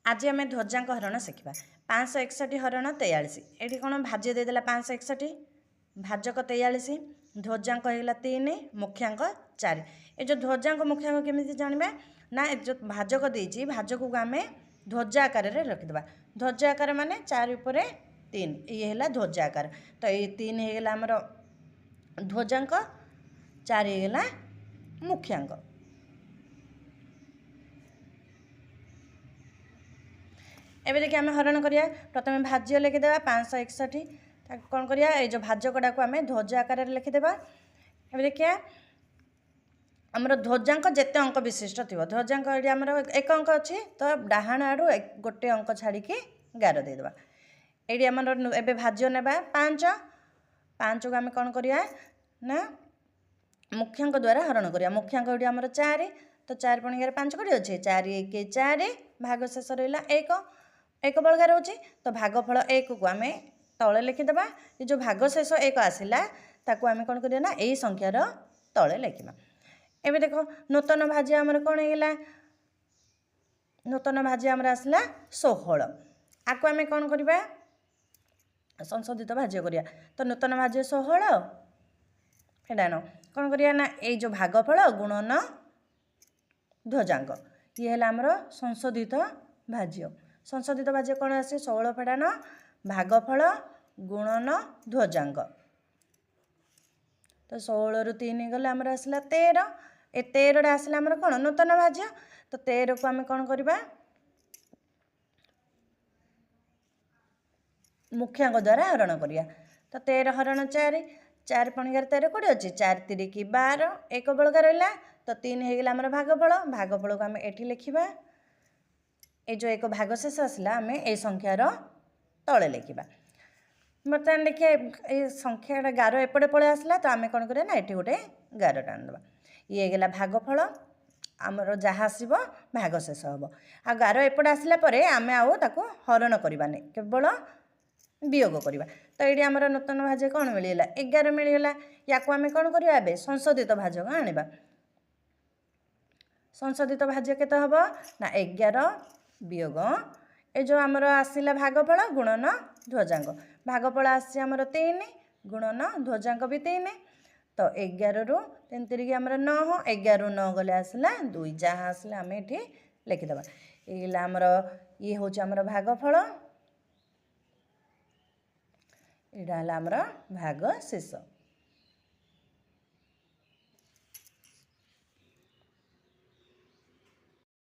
आज आम ध्वजांक हरण शिखा 561 हरण 43 ये कौन भाज्य देदेला 561 भाजक 43 ध्वजांक होगा 3 मुख्यांक 4 ये जो ध्वजांक मुख्यांक केमी जानवा ना जो भाजक देती भाजक को आम ध्वजा आकार में रखिदेवा ध्वजा आकार मान 4 उपर 3 ये है ध्वजा आकार तो ये 3 होगा आमर ध्वजांक 4 होगा मुख्यांक। एबे देखिए आम हरण करिया प्रथम भाज्य लिखिदेवा 561 कौन करिया ये जो भाजकटा को आम ध्वज आकार लिखिदेवा। एबे देखिए आमर ध्वजांक जिते अंक विशिष्ट थी ध्वजांक ये आमर एक अंक अच्छी तो डाहाण आड़ू गोटे अंक छाड़ी गार देदेवा। ये आमर एबे भाज्य नेबा 5 को आम कौन करिया ना मुख्यांक द्वारा हरण करिया मुख्यांक ये आमर 4 तो 4 पणिकार 5 कोटी अच्छे 4 1 4 भाग शेष रहा 1 बलगार होची तो भागफल 1 को आम तले लिखिदेवा ये जो भाग शेष 1 आसला ताकू आम कौन करिया ना यही संख्यार तले लिखा। एबे देखो नूतन भाज्य आमर कौन होगा नूतन भाज्य आमर आसला 16 आपको आम कौन करवा संशोधित भाज्य करिया तो नूतन भाज्य 16 फेडान कौन करिया ना ये जो भागफल गुणन ध्वजांक ये है आमर संशोधित भाज्य संशोधित भाज्य कौन आसे 16 फेडान भागफल गुणन ध्वजांक तो 16 रु 3 गले आमर आसला 13 ए 13 आसला आमर कौन नूतन भाज्य तो 13 को आम कौन करवा मुख्यांक द्वारा हरण करिया तो 13 हरण 4 पणिकार 13 कोटी अच्छे 4 3 की 12 1 बलगा रहा तो 3 होगा आमर भागफल को आम एठी लिखा ये जो एक भाग शेष आसला आम ए संख्यार तले लिखा। बर्तमान देखिए ये संख्याटा गार एपटे पड़े आसला तो आम कौन करिया ना ये गोटे गार टाणीदेवा ये गला भागफल आमर जहाँ आसब भाग शेष हम आ गार एपटे आसला आम आउ ताकू हरण करवानी केवल वियोग करवा तो ये आमर नूतन भाज्य कौन मिलगला 11 मिलगला या आम कौन करवा ए संशोधित भाजक आनिबा संशोधित भाज्य केते हम ना 11 वियोग ए जो आमर आसला भागफल गुणन ध्वजांक भागफल आसी आमर 3 गुणन ध्वजांक भी 3 तो 11 रु 3 3 आमर 9 11 रु 9 गले आसला 2 जहाँ आसला आम ये लिखिदेवा ये आमर ये हूँ आमर भागफल यहाँ आमर भाग शेष।